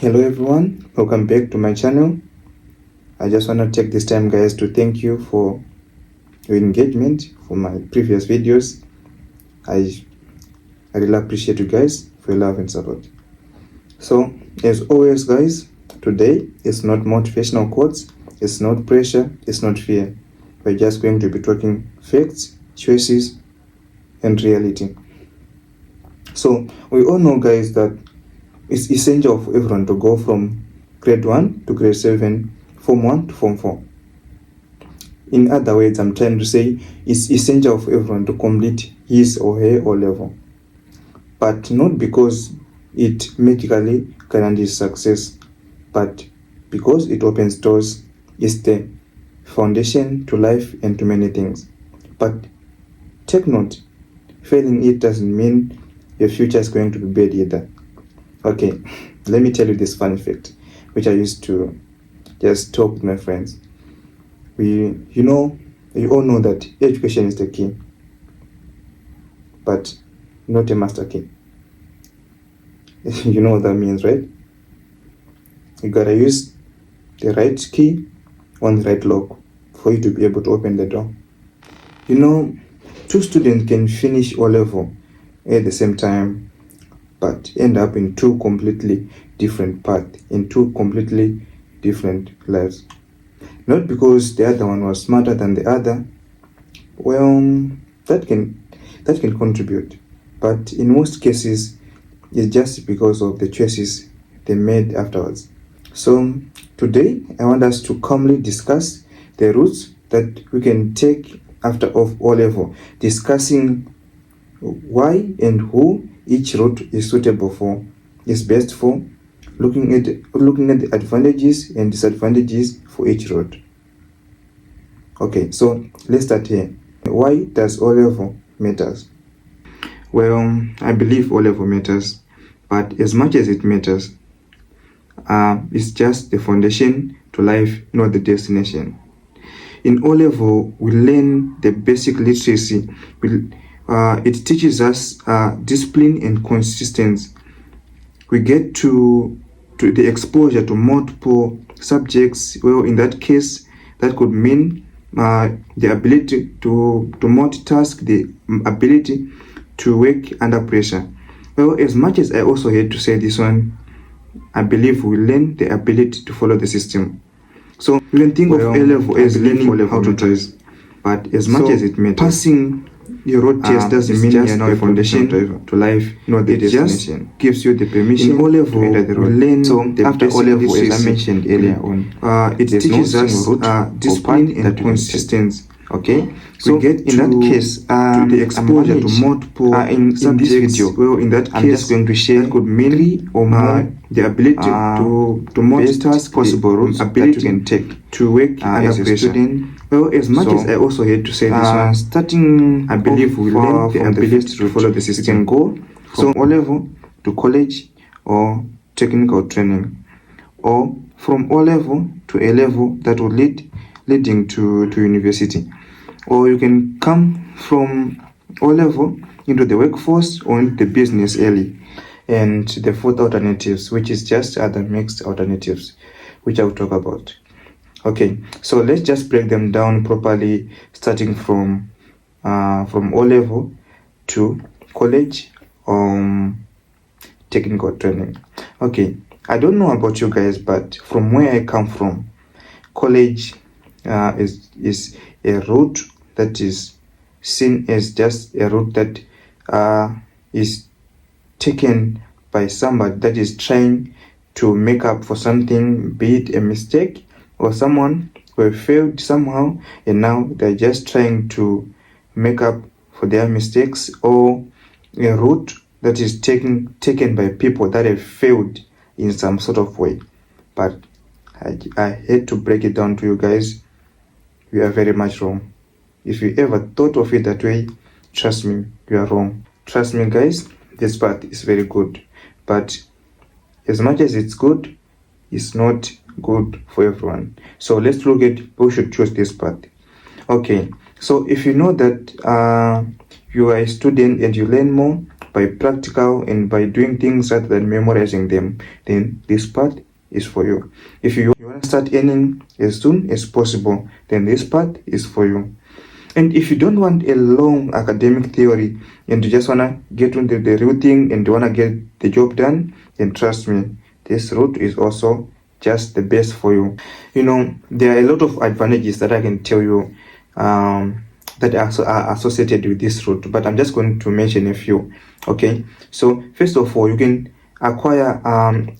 Hello everyone, welcome back to my channel. I just want to take this time, guys, to thank you for your engagement for my previous videos. I really appreciate you guys for your love and support. So as always, guys, today it's not motivational quotes, it's not pressure, it's not fear. We're just going to be talking facts, choices, and reality. So we all know, guys, that it's essential for everyone to go from grade 1 to grade 7, Form 1 to Form 4. In other words, I'm trying to say it's essential for everyone to complete his or her O level. But not because it magically guarantees success, but because it opens doors. It's the foundation to life and to many things. But take note, failing it doesn't mean your future is going to be bad either. Okay, let me tell you this fun fact, which I used to just talk with my friends. You all know that education is the key, but not a master key. You know what that means, right? You gotta use the right key on the right lock for you to be able to open the door. Two students can finish O level at the same time, but end up in two completely different paths, in two completely different lives. Not because the other one was smarter than the other. Well, that can contribute, but in most cases, it's just because of the choices they made afterwards. So today, I want us to calmly discuss the routes that we can take after O level, discussing why and who each route is suitable for, is best for, looking at the advantages and disadvantages for each route. Okay, so let's start here. Why does O level matters? Well, I believe O level matters, but as much as it matters, it's just the foundation to life, not the destination. In O level, we learn the basic literacy. It teaches us discipline and consistency. We get to the exposure to multiple subjects. Well, in that case, that could mean the ability to multitask, the ability to work under pressure. Well, as much as I also hate to say this one, I believe we learn the ability to follow the system. So you can think of A level as learning how to drive, but as much as it matters, passing your road test doesn't mean you're now a foundation to life, not the destination. Just gives you the permission in O level to enter the road. Learn so after O level, as I mentioned earlier on, it teaches us discipline and consistency. Okay, so we get in that case to the exposure to multiple in subjects. This video, well, in that case, I'm just going to share could mean 3 or more the ability to multitask possible routes ability that you can take to work as a student. Well, as much as I also hate to say this one, starting, I believe we learn the ability to follow the system. Go from O level to college or technical training, or from O level to A level that will leading to university, or you can come from O level into the workforce or into the business early. And the fourth alternatives, which is just other mixed alternatives, which I will talk about. Okay, so let's just break them down properly, starting from O level to college, technical training. Okay, I don't know about you guys, but from where I come from, college is a route that is seen as just a route that is taken by somebody that is trying to make up for something, be it a mistake or someone who failed somehow and now they're just trying to make up for their mistakes, or a route that is taken by people that have failed in some sort of way. But I hate to break it down to you guys, you are very much wrong. If you ever thought of it that way, trust me, you are wrong. Trust me, guys, this path is very good, but as much as it's good, it's not good for everyone. So let's look at who should choose this path. Okay, so if you know that you are a student and you learn more by practical and by doing things rather than memorizing them, then this part is for you. If you want to start earning as soon as possible, then this part is for you. And if you don't want a long academic theory and you just want to get into the real thing and you want to get the job done, then trust me, this route is also just the best for you. There are a lot of advantages that I can tell you that are associated with this route, but I'm just going to mention a few. Okay, so first of all, you can acquire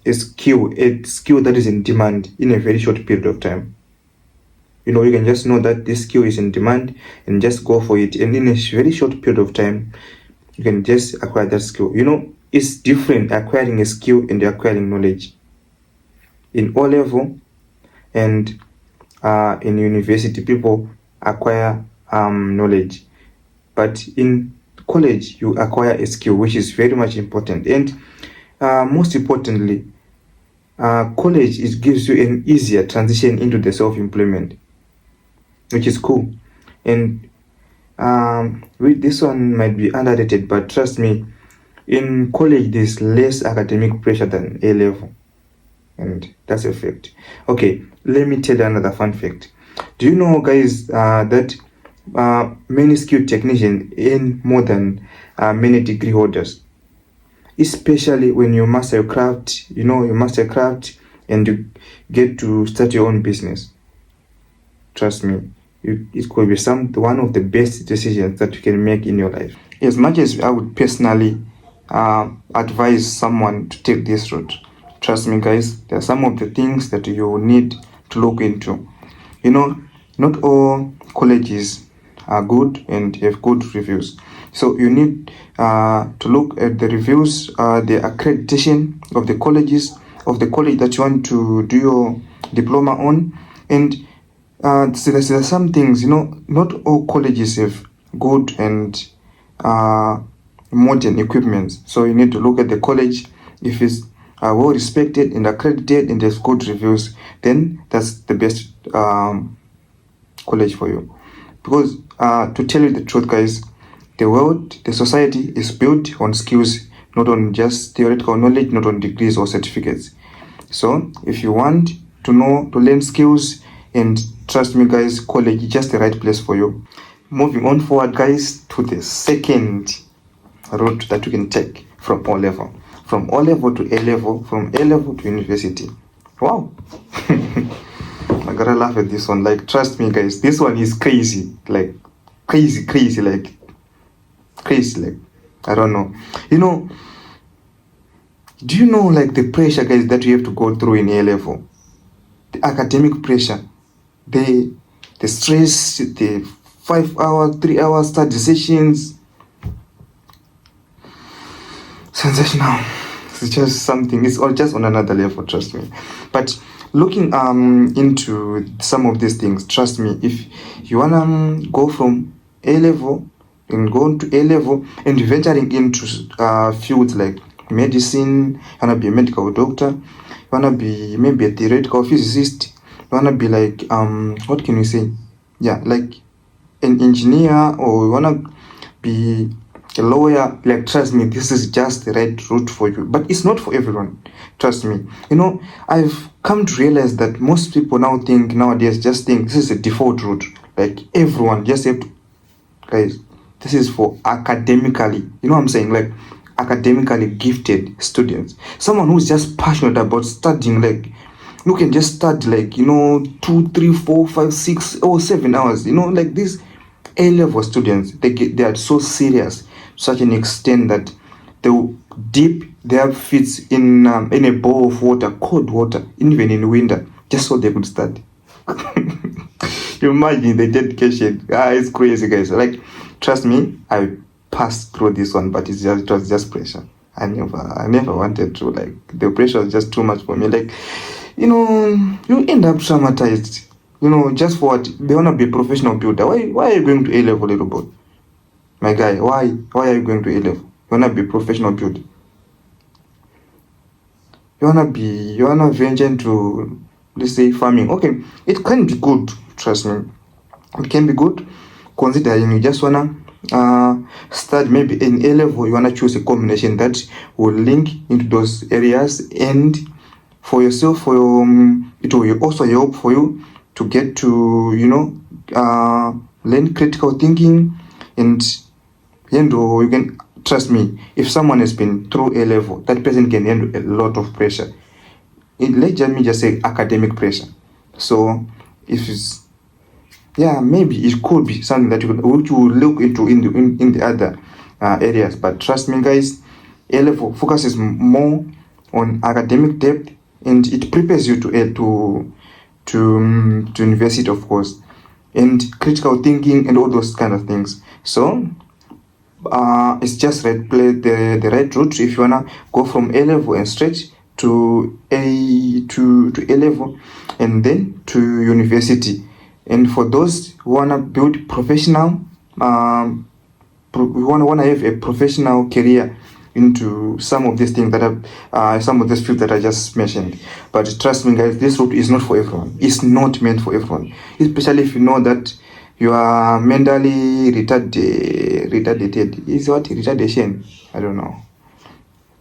a skill that is in demand in a very short period of time. You can just know that this skill is in demand and just go for it, and in a very short period of time you can just acquire that skill. It's different acquiring a skill and acquiring knowledge. In O level and in university, people acquire knowledge, but in college you acquire a skill, which is very much important. And most importantly, college gives you an easier transition into the self-employment, which is cool. And with this one might be underrated, but trust me, in college there's less academic pressure than A level, and that's a fact. Okay, let me tell you another fun fact. Do you know, guys, that many skilled technicians earn more than many degree holders, especially when you master your craft. You master your craft and you get to start your own business. Trust me, it could be one of the best decisions that you can make in your life. As much as I would personally advise someone to take this route, trust me, guys, there are some of the things that you need to look into. Not all colleges are good and have good reviews, so you need to look at the reviews, the accreditation of the college that you want to do your diploma on. And so there's some things, not all colleges have good and modern equipment, so you need to look at the college. If it's well respected and accredited and there's good reviews, then that's the best college for you. Because to tell you the truth, guys, the society is built on skills, not on just theoretical knowledge, not on degrees or certificates. So if you want to learn skills, and trust me, guys, college is just the right place for you. Moving on forward, guys, to the second route that you can take from O level. From O level to A level, from A level to university. Wow. I gotta laugh at this one. Like, trust me, guys, this one is crazy. Like, crazy, like, I don't know. Do you know, like, the pressure, guys, that you have to go through in A level? The academic pressure, the stress, the 5 hour, 3 hour study sessions. Sensational. It's just something. It's all just on another level, trust me. But looking into some of these things, trust me, if you wanna go from A level and go into A level and venturing into fields like medicine, you wanna be a medical doctor, you wanna be maybe a theoretical physicist, you wanna be like what can we say? Yeah, like an engineer, or you wanna be a lawyer. Like, trust me, this is just the right route for you, but it's not for everyone. Trust me. I've come to realize that most people nowadays just think this is a default route. Like, everyone just have to, guys, this is for academically, you know what I'm saying, like academically gifted students. Someone who's just passionate about studying, like, you can just study like 2, 3, 4, 5, 6 or 7 hours. Like these A-level students, they are so serious to such an extent that they will dip their feet in a bowl of water, cold water, even in winter, just so they could study. You imagine the dedication. It's crazy, guys. Like, trust me, I passed through this one, but it was just pressure. I never wanted to. Like, the pressure was just too much for me. Like, you end up traumatized. Just for what? They want to be a professional builder. Why are you going to A-level, little boy? My guy, why are you going to A-level? You want to be a professional builder. You want to venture into, let's say, farming. Okay, it can be good, trust me. It can be good, considering you just want to study maybe in A level, you want to choose a combination that will link into those areas, and for yourself, for your, it will also help for you to get to learn critical thinking. And you can trust me, if someone has been through A level, that person can handle a lot of pressure. Let me just say academic pressure. So if it's, yeah, maybe it could be something that which you will look into in the other areas. But trust me, guys, A level focuses more on academic depth, and it prepares you to university, of course, and critical thinking and all those kind of things. So it's just play the right route if you wanna go from A level and straight to A level and then to university. And for those who wanna build professional, we wanna have a professional career into some of these things that are some of these fields that I just mentioned. But trust me, guys, this route is not for everyone. It's not meant for everyone, especially if you know that you are mentally retarded. Is what retardation? I don't know.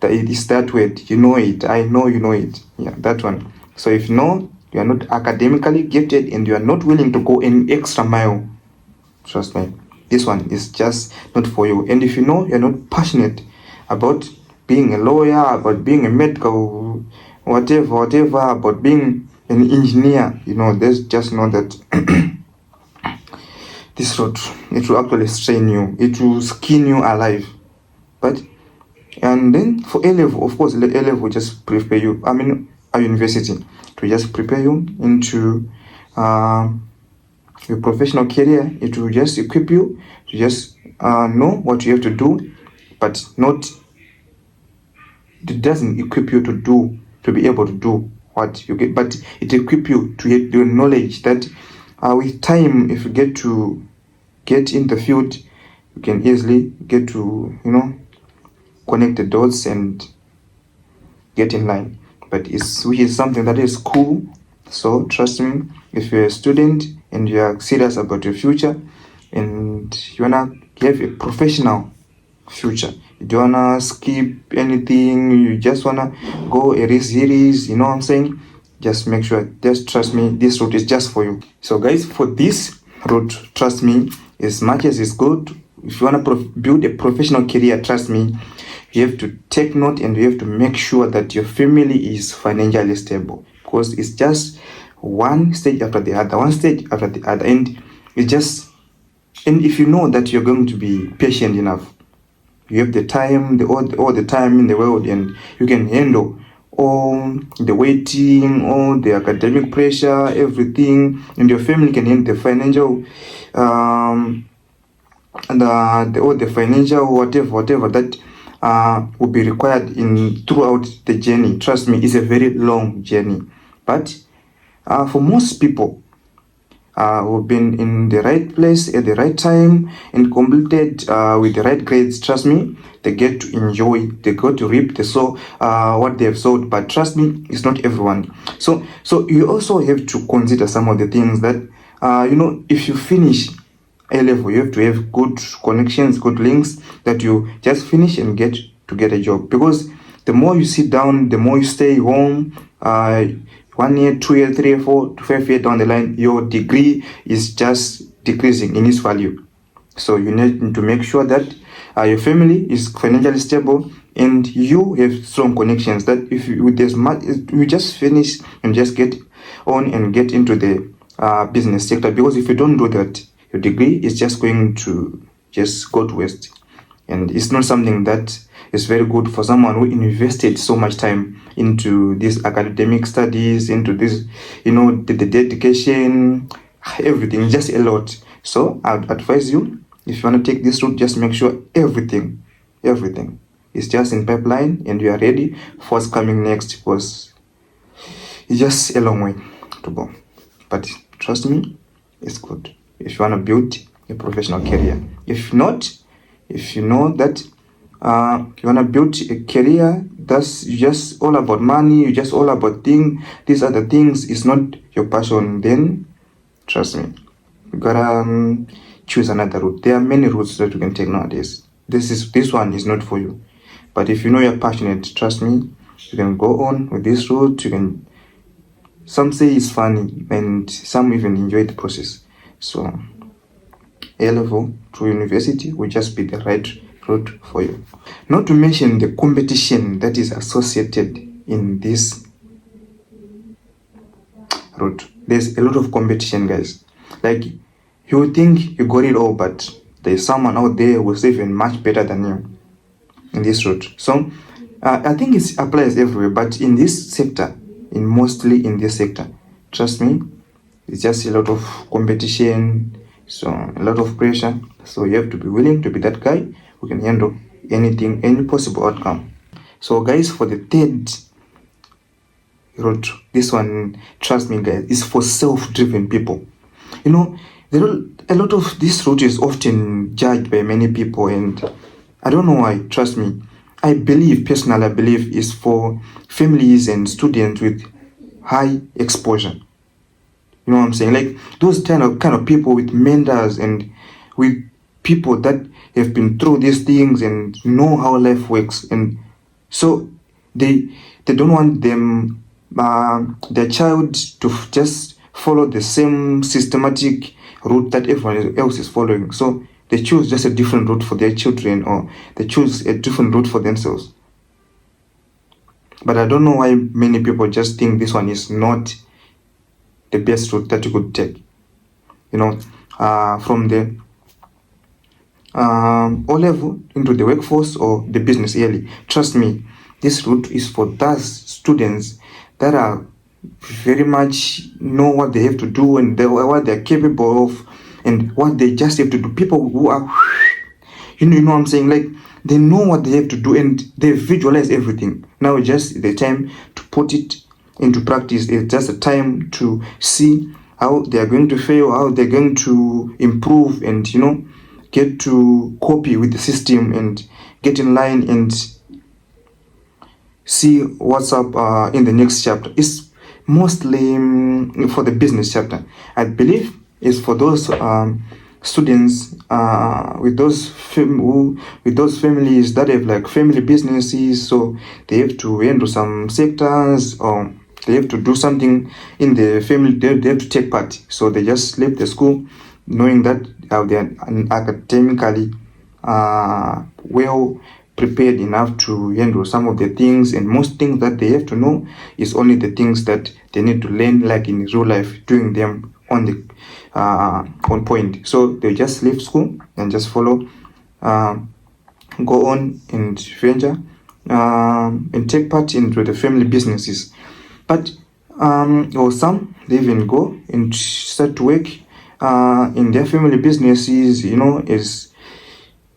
It is that word. You know it. I know you know it. Yeah, that one. So if you know you are not academically gifted and you are not willing to go an extra mile, trust me, this one is just not for you. And if you know you're not passionate about being a lawyer, about being a medical, whatever, about being an engineer, there's just know that this route, it will actually strain you, it will skin you alive. But and then for A level, of course, A level will just prepare you, a university, to just prepare you into your professional career. It will just equip you to just know what you have to do, but it doesn't equip you to be able to do what you get, but it equip you to get the knowledge that with time, if you get in the field, you can easily get to connect the dots and get in line. But which is something that is cool. So trust me, if you're a student and you are serious about your future and you wanna have a professional future, you don't wanna skip anything, you just wanna go a series, you know what I'm saying? Just make sure, just trust me, this route is just for you. So guys, for this route, trust me, as much as it's good, if you wanna build a professional career, trust me, you have to take note and you have to make sure that your family is financially stable, because it's just one stage after the other, and if you know that you're going to be patient enough, you have the time, all the time in the world, and you can handle all the waiting, all the academic pressure, everything, and your family can handle the financial all the financial whatever that will be required throughout the journey. Trust me, it's a very long journey. But for most people who've been in the right place at the right time and completed with the right grades, trust me, they get to enjoy, they get to reap what they have sowed. But trust me, it's not everyone. So you also have to consider some of the things that if you finish A level, you have to have good connections, good links, that you just finish and get a job. Because the more you sit down, the more you stay home, 1 year, 2 year, 3 year, 4 to 5 years down the line, your degree is just decreasing in its value. So you need to make sure that your family is financially stable and you have strong connections, that if you just finish and just get on and get into the business sector. Because if you don't do that, your degree is just going to just go to waste. And it's not something that is very good for someone who invested so much time into these academic studies, into this, the dedication, everything, just a lot. So I'd advise you, if you want to take this route, just make sure everything is just in pipeline and you are ready for what's coming next, because it's just a long way to go. But trust me, it's good if you want to build a professional career. If not, if you know that you want to build a career that's just all about money, you just all about these other things, is not your passion, then trust me, you gotta choose another route. There are many routes that you can take nowadays. This one is not for you. But if you know you're passionate, trust me, you can go on with this route. Some say it's funny, and some even enjoy the process. So A level to university will just be the right route for you. Not to mention the competition that is associated in this route. There's a lot of competition, guys. Like, you would think you got it all, but there's someone out there who's even much better than you in this route. So I think it applies everywhere, but in this sector, mostly in this sector, trust me, it's just a lot of competition, so a lot of pressure. So you have to be willing to be that guy who can handle anything, any possible outcome. So guys, for the third route, this one, trust me guys, is for self-driven people. You know, a lot of this route is often judged by many people, and I don't know why. Trust me, personally I believe is for families and students with high exposure. You know what I'm saying? Like those kind of people with mentors and with people that have been through these things and know how life works, and so they don't want their child to just follow the same systematic route that everyone else is following. So they choose just a different route for their children, or they choose a different route for themselves. But I don't know why many people just think this one is not the best route that you could take. You know, from the O level into the workforce or the business yearly. Trust me, this route is for those students that are very much know what they have to do and what they're capable of and what they just have to do. People who are, you know what I'm saying? Like they know what they have to do and they visualize everything. Now it's just the time to put it into practice. It's just a time to see how they are going to fail, how they're going to improve, and get to copy with the system and get in line and see what's up in the next chapter. It's mostly for the business chapter. I believe it's for those students with those families that have like family businesses, so they have to handle some sectors, or they have to do something in the family. They have to take part, so they just leave the school knowing that they are academically well prepared enough to handle some of the things, and most things that they have to know is only the things that they need to learn, like in real life, doing them on the on point. So they just leave school and just follow, go on and venture and take part into the family businesses. But or some, they even go and start to work in their family businesses, is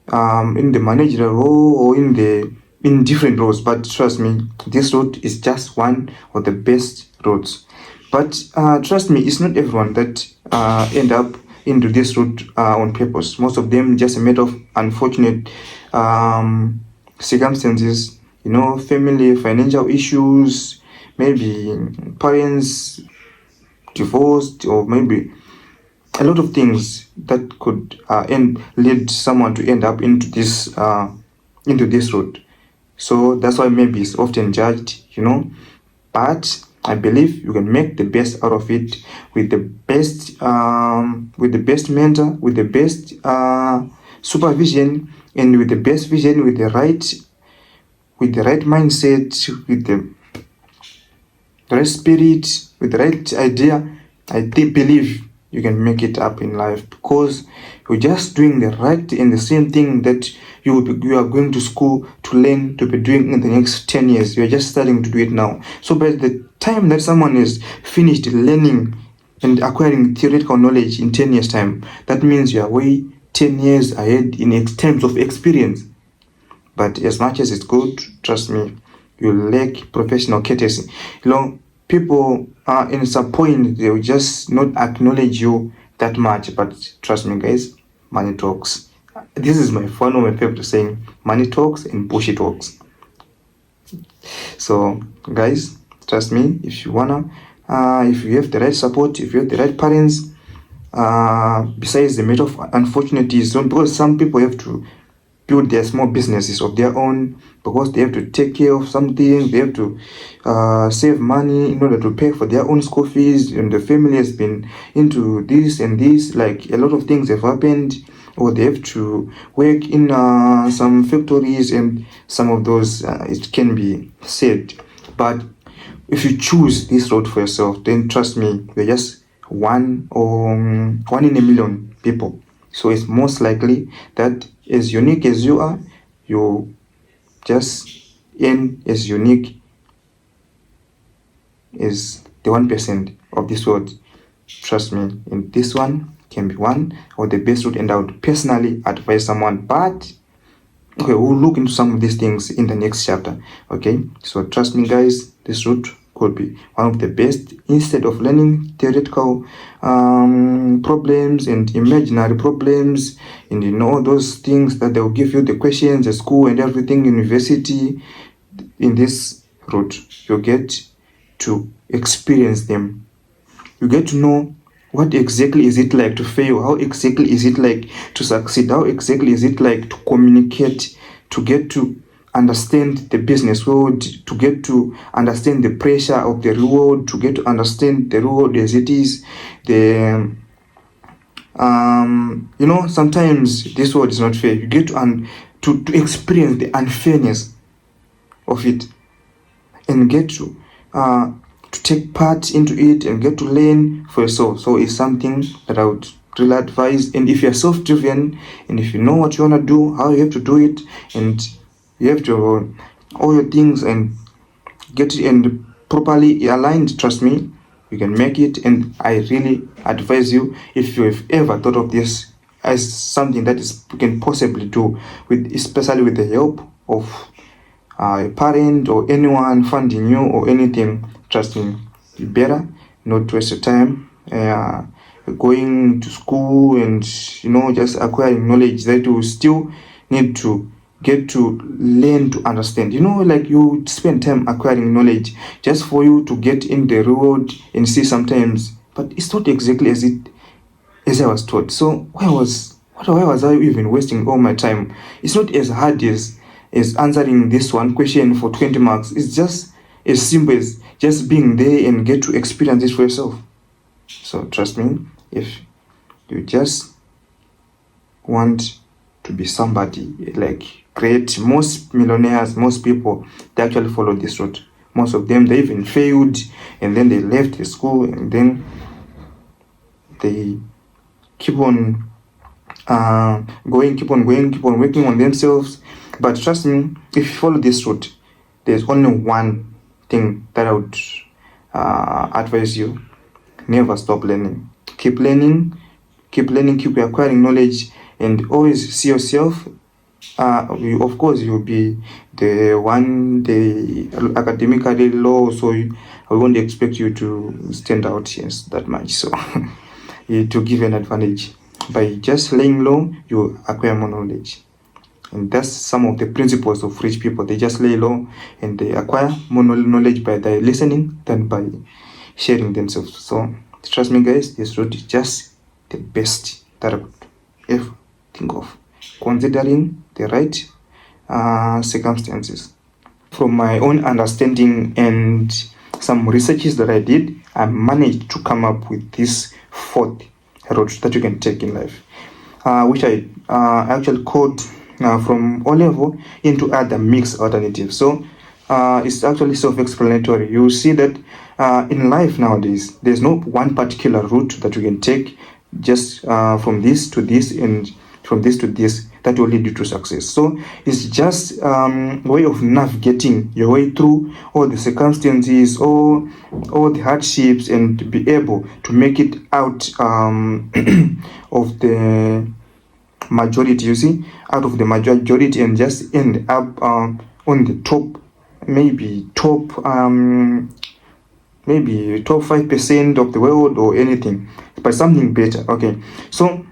in the managerial role or in different roles. But trust me, this route is just one of the best routes. But trust me, it's not everyone that end up into this route on purpose. Most of them just a matter of unfortunate circumstances, family financial issues, maybe parents divorced, or maybe a lot of things that could lead someone to end up into this route. So that's why maybe it's often judged, but I believe you can make the best out of it with the best mentor, with the best supervision, and with the best vision, with the right mindset, with the right spirit, with the right idea. I believe you can make it up in life, because you're just doing the right and the same thing that you are going to school to learn to be doing in the next 10 years. You're just starting to do it now. So by the time that someone is finished learning and acquiring theoretical knowledge in 10 years time, that means you are way 10 years ahead in terms of experience. But as much as it's good, trust me, you lack professional courtesy. People are in some point, they will just not acknowledge you that much. But trust me guys, money talks. This is one of my favorite saying: money talks and bullshit talks. So guys, trust me, if you have the right support, if you have the right parents, besides the matter of unfortunately, so because some people have to build their small businesses of their own, because they have to take care of something, they have to save money in order to pay for their own school fees, and the family has been into this and this, like a lot of things have happened, or they have to work in some factories, and some of those it can be said. But if you choose this road for yourself, then trust me, you're just one in a million people. So it's most likely that as unique as you are, you just earn as unique as the 1% of this world. Trust me, in this one can be one or the best route, and I would personally advise someone. But okay, we'll look into some of these things in the next chapter. Okay, so trust me, guys, this route could be one of the best. Instead of learning theoretical problems and imaginary problems, and those things that they'll give you the questions at school and everything, university, in this route you get to experience them. You get to know what exactly is it like to fail, how exactly is it like to succeed, how exactly is it like to communicate, to get to understand the business world, to get to understand the pressure of the real world, to get to understand the real world as it is. The sometimes this world is not fair. You get to experience the unfairness of it, and get to take part into it, and get to learn for yourself. So it's something that I would really advise. And if you're self-driven, and if you know what you want to do, how you have to do it, and you have to all your things and get it and properly aligned, trust me, you can make it. And I really advise you, if you have ever thought of this as something that you can possibly do, especially with the help of a parent or anyone funding you or anything, trust me, you better not waste your time going to school and just acquiring knowledge that you still need to get to learn to understand. Like you spend time acquiring knowledge just for you to get in the road and see sometimes, but it's not exactly as I was taught. So why was I even wasting all my time? It's not as hard as answering this one question for 20 marks. It's just as simple as just being there and get to experience it for yourself. So trust me, if you just want to be somebody like great, most millionaires, most people, they actually follow this route. Most of them, they even failed, and then they left the school, and then they keep on keep on working on themselves. But trust me, if you follow this route, there's only one thing that I would advise you: never stop learning. Keep learning, keep acquiring knowledge, and always see yourself. Of course, you'll be the academically low, so I won't expect you to stand out that much. So to give an advantage, by just laying low, you acquire more knowledge. And that's some of the principles of rich people. They just lay low and they acquire more knowledge by their listening than by sharing themselves. So trust me, guys, this route is just the best that I could ever think of, considering the right circumstances. From my own understanding and some researches that I did, I managed to come up with this fourth route that you can take in life, which I actually called from O level into other mixed alternatives. So it's actually self-explanatory. You see that in life nowadays, there's no one particular route that you can take just from this to this and from this to this that will lead you to success. So it's just a way of navigating your way through all the circumstances, all the hardships, and be able to make it out of the majority, you see, out of the majority, and just end up on the top, maybe top 5% of the world or anything, but something better. Okay, so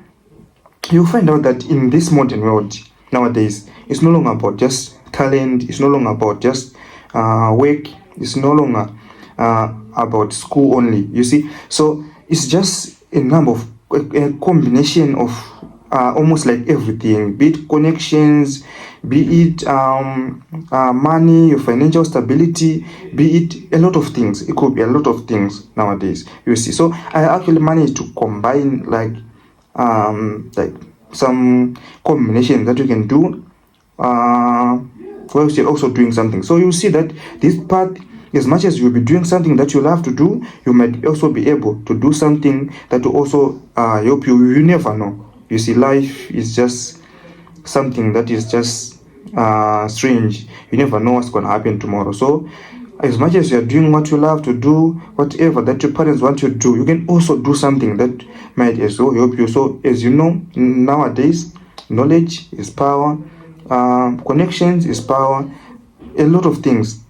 you find out that in this modern world nowadays, it's no longer about just talent, it's no longer about just work, it's no longer about school only, you see. So it's just a number of a combination of almost like everything, be it connections, be it money, your financial stability, be it a lot of things. It could be a lot of things nowadays, you see. So I actually managed to combine like some combinations that you can do while you're also doing something. So you see that this path, as much as you'll be doing something that you love to do, you might also be able to do something that will also help you. You never know. You see, life is just something that is just strange. You never know what's going to happen tomorrow. So as much as you're doing what you love to do, whatever that your parents want you to do, you can also do something that might as well help you. So as you know, nowadays, knowledge is power, connections is power, a lot of things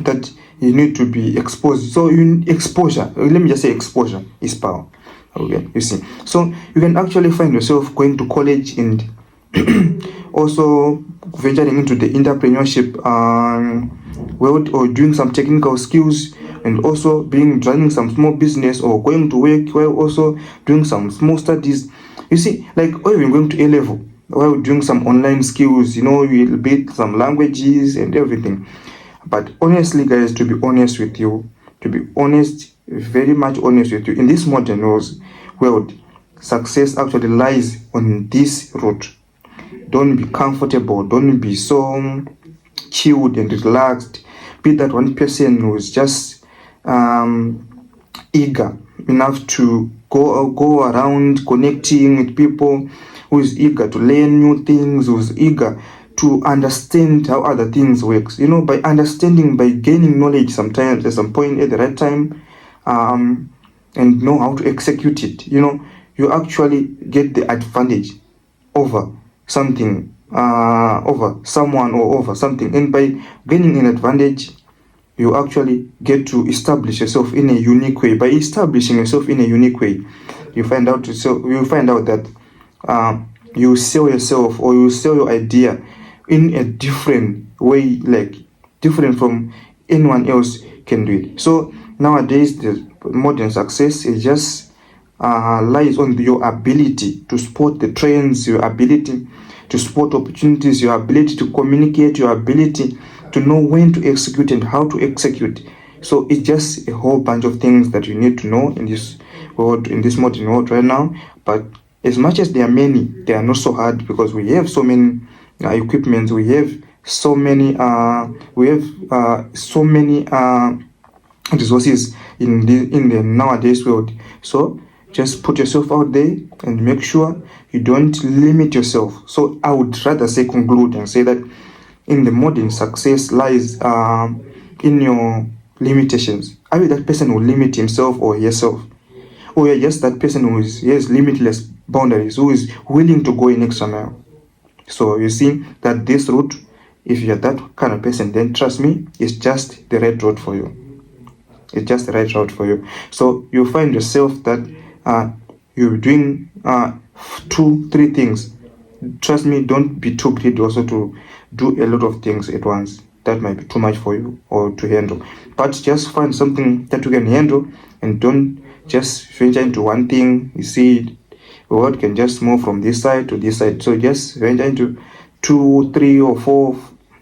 that you need to be exposed. So exposure, let me just say exposure is power. Okay, you see. So you can actually find yourself going to college and also venturing into the entrepreneurship world, or doing some technical skills, and also running some small business, or going to work while also doing some small studies. You see, like, or even going to A level while doing some online skills, you'll beat some languages and everything. But honestly, guys, to be honest with you, to be honest, very much honest with you, in this modern world, success actually lies on this route. Don't be comfortable, don't be so chilled and relaxed. Be that one person who's just eager enough to go around connecting with people, who is eager to learn new things, who's eager to understand how other things works. By understanding, by gaining knowledge sometimes at some point at the right time, and know how to execute it, you actually get the advantage over something, over someone, or over something. And by gaining an advantage, you actually get to establish yourself in a unique way. By establishing yourself in a unique way, you find out that you sell yourself, or you sell your idea in a different way, like different from anyone else can do it. So nowadays, the modern success is just lies on your ability to spot the trends, your ability to spot opportunities, your ability to communicate, your ability to know when to execute and how to execute. So it's just a whole bunch of things that you need to know in this world, in this modern world right now. But as much as there are many, they are not so hard, because we have so many equipments, we have so many resources in the nowadays world. So just put yourself out there and make sure you don't limit yourself. So I would rather say conclude and say that in the modern success lies in your limitations. Are you that person who limit himself or herself? Or you're just that person who has limitless boundaries, who is willing to go an extra mile? So you see that this route, if you're that kind of person, then trust me, it's just the right route for you. It's just the right route for you. So you find yourself that you're doing 2-3 things. Trust me, don't be too greedy also to do a lot of things at once. That might be too much for you or to handle. But just find something that you can handle, and don't just venture into one thing. You see, the world can just move from this side to this side. So just venture into 2, 3, or 4,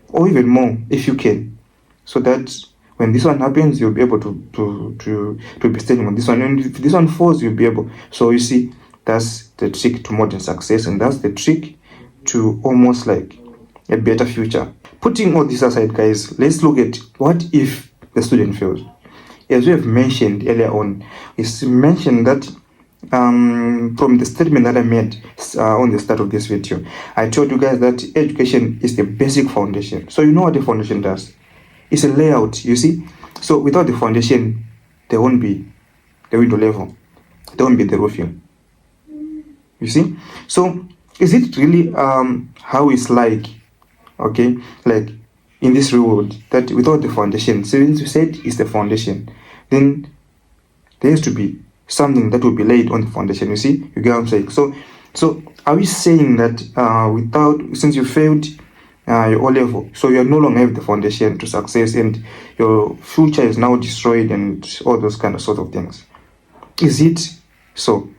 or even more if you can, so that when this one happens, you'll be able to be standing on this one, and if this one falls, you'll be able. So you see, that's the trick to modern success, and that's the trick to almost like a better future. Putting all this aside, guys, let's look at what if the student fails. As we have mentioned earlier on, it's mentioned that from the statement that I made on the start of this video, I told you guys that education is the basic foundation. So you know what the foundation does? It's a layout, you see. So without the foundation, there won't be the window level, there won't be the roofing, you see. So is it really how it's like, okay, like in this real world, that without the foundation, since you said it's the foundation, then there has to be something that will be laid on the foundation, you see. You get what I'm saying? So are we saying that since you failed your O level, so you no longer have the foundation to success, and your future is now destroyed, and all those kind of sort of things? Is it so?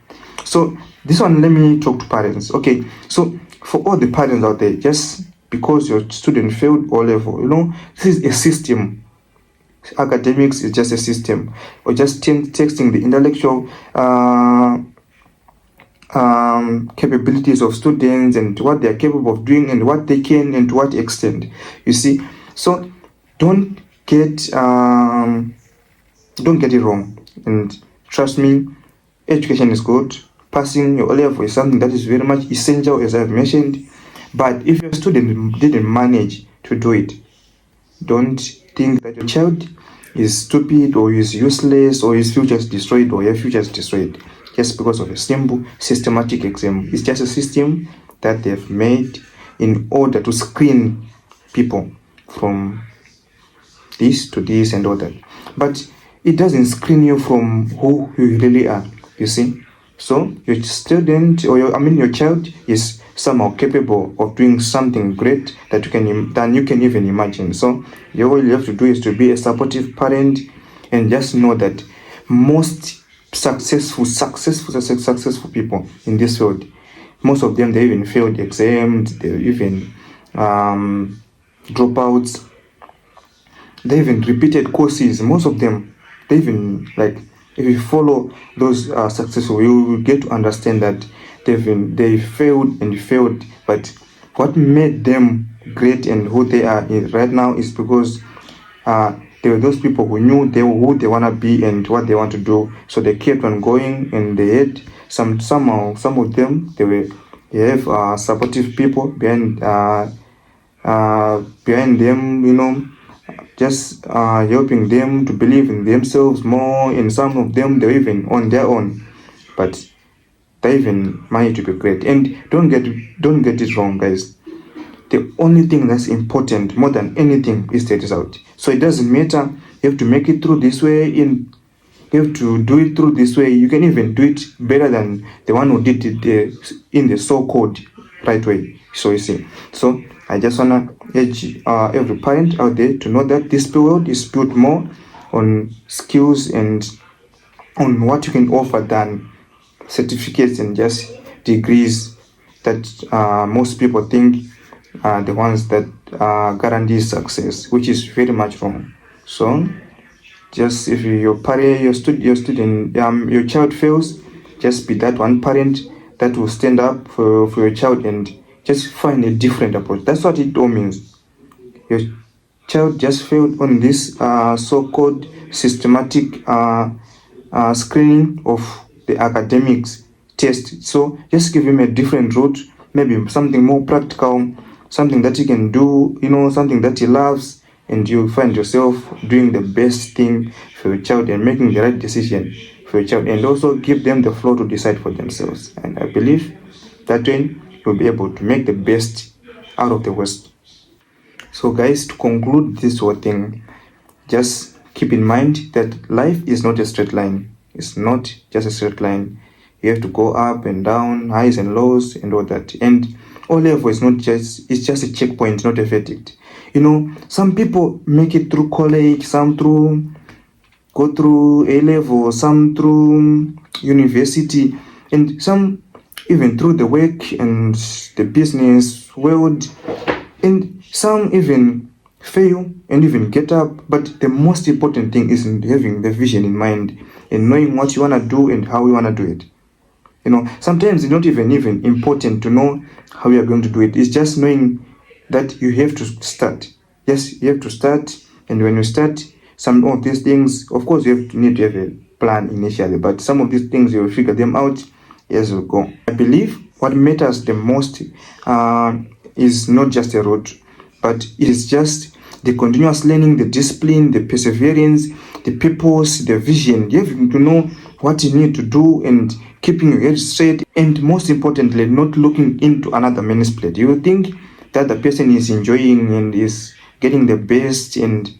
So this one, let me talk to parents. Okay, so for all the parents out there, just because your student failed O level, this is a system. Academics is just a system, or just testing the intellectual capabilities of students and what they are capable of doing and what they can and to what extent. You see, so don't get it wrong, and trust me, education is good. Passing your O level is something that is very much essential, as I've mentioned. But if your student didn't manage to do it, don't think that your child is stupid or is useless or his future is destroyed or your future is destroyed just because of a simple systematic exam. It's just a system that they've made in order to screen people from this to this and all that. But it doesn't screen you from who you really are, you see. So your student or your child is somehow capable of doing something great that you can even imagine. So all you have to do is to be a supportive parent and just know that most successful people in this field, most of them, they even failed exams, they even dropouts, they even repeated courses. Most of them, they even, like, if you follow those successful, you will get to understand that they failed, but what made them great and who they are right now is because there were those people who knew who they want to be and what they want to do, so they kept on going, and they had some of them, they have supportive people behind them, just helping them to believe in themselves more, and some of them, they're even on their own, but they even managed to be great. And don't get it wrong, guys. The only thing that's important more than anything is the result. So it doesn't matter, you have to make it through this way, you have to do it through this way. You can even do it better than the one who did it in the so-called right way. So you see, so I just wanna urge every parent out there to know that this world is built more on skills and on what you can offer than certificates and just degrees that most people think are the ones that guarantee success, which is very much wrong. So just if your child fails, just be that one parent that will stand up for your child and just find a different approach. That's what it all means. Your child just failed on this so-called systematic screening of the academics test. So just give him a different route, maybe something more practical, something that he can do, something that he loves, and you find yourself doing the best thing for your child and making the right decision for your child, and also give them the floor to decide for themselves. And I believe that way you'll be able to make the best out of the worst. So guys, to conclude this whole thing, just keep in mind that life is not a straight line. It's not just a straight line. You have to go up and down, highs and lows and all that. And O level is it's just a checkpoint, not a verdict. Some people make it through college, some go through A level, some through university, and some even through the work and the business world, and some even fail and even get up. But the most important thing is having the vision in mind and knowing what you want to do and how you want to do it. Sometimes it's not even important to know how you are going to do it. It's just knowing that you have to start. Yes, you have to start, and when you start, some of these things, of course, you need to have a plan initially, but some of these things, you will figure them out as you go. I believe what matters the most is not just a route, but it is just the continuous learning, the discipline, the perseverance, the purpose, the vision. You have to know what you need to do and keeping your head straight, and most importantly, not looking into another man's plate. You think that the person is enjoying and is getting the best, and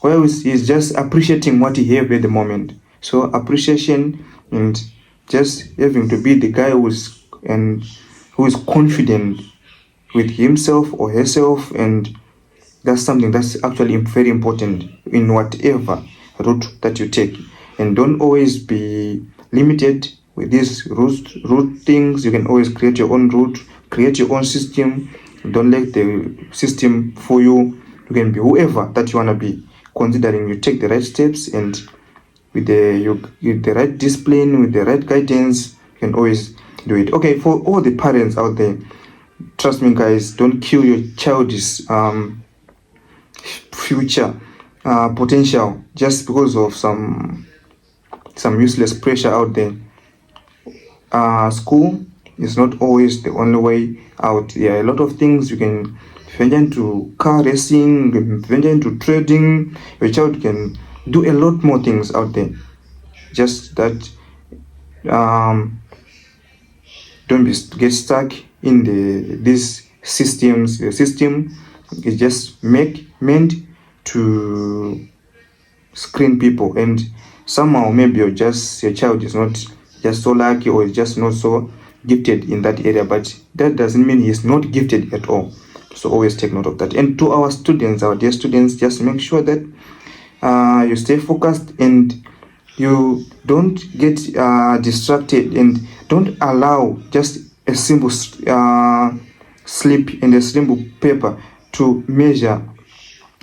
well, he's just appreciating what he have at the moment. So appreciation and just having to be the guy who is confident with himself or herself, and that's something that's actually very important in whatever route that you take. And don't always be limited with these root things. You can always create your own route, create your own system. Don't let the system for you. You can be whoever that you want to be, considering you take the right steps, and with the right discipline, with the right guidance, you can always do it. Okay, for all the parents out there, trust me guys, don't kill your child's future potential just because of some useless pressure out there. School is not always the only way out. There are a lot of things you can venture into: car racing, you can venture into trading. Your child can do a lot more things out there. Just that don't get stuck in these systems. The system is just meant to screen people, and somehow maybe your child is not just so lucky, or is just not so gifted in that area, but that doesn't mean he's not gifted at all. So always take note of that. And to our students, our dear students, just make sure that you stay focused and you don't get distracted, and don't allow just a simple slip and a simple paper to measure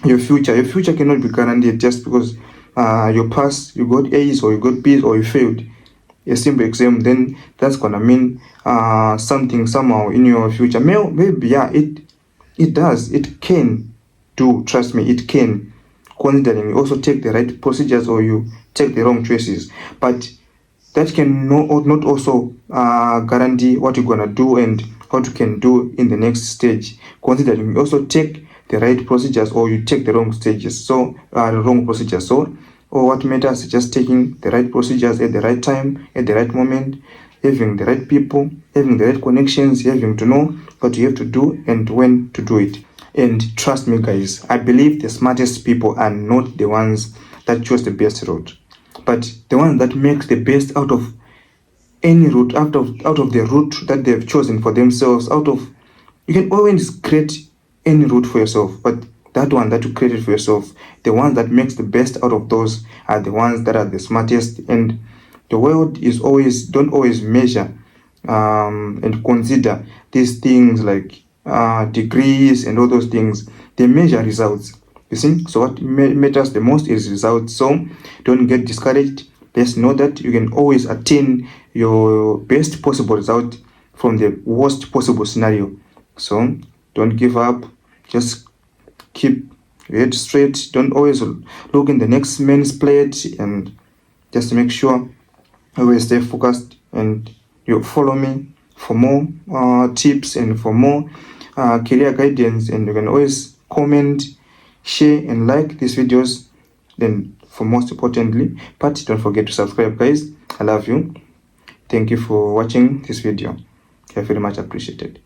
your future. Your future cannot be guaranteed just because you passed, you got A's, or you got B's, or you failed a simple exam. Then that's gonna mean something somehow in your future. Maybe yeah, it does. It can do. Trust me, it can. Considering you also take the right procedures, or you take the wrong choices, but that can not also guarantee what you're gonna do and what you can do in the next stage. Considering you also take the right procedures, or you take the wrong stages, so the wrong procedures. So what matters is just taking the right procedures at the right time, at the right moment, having the right people, having the right connections, having to know what you have to do and when to do it. And trust me guys, I believe the smartest people are not the ones that choose the best route, but the ones that make the best out of any route, out of the route that they've chosen for themselves. You can always create any route for yourself, but that one that you created for yourself, the ones that makes the best out of those are the ones that are the smartest. And the world is don't always measure and consider these things like degrees and all those things. They measure results, you see. So what matters the most is results. So don't get discouraged. Just know that you can always attain your best possible result from the worst possible scenario. So don't give up. Just keep your head straight. Don't always look in the next man's plate, and just make sure always stay focused. And you follow me for more tips and for more career guidance. And you can always comment, share, and like these videos. Then for most importantly, but don't forget to subscribe guys. I love you. Thank you for watching this video. I very much appreciated.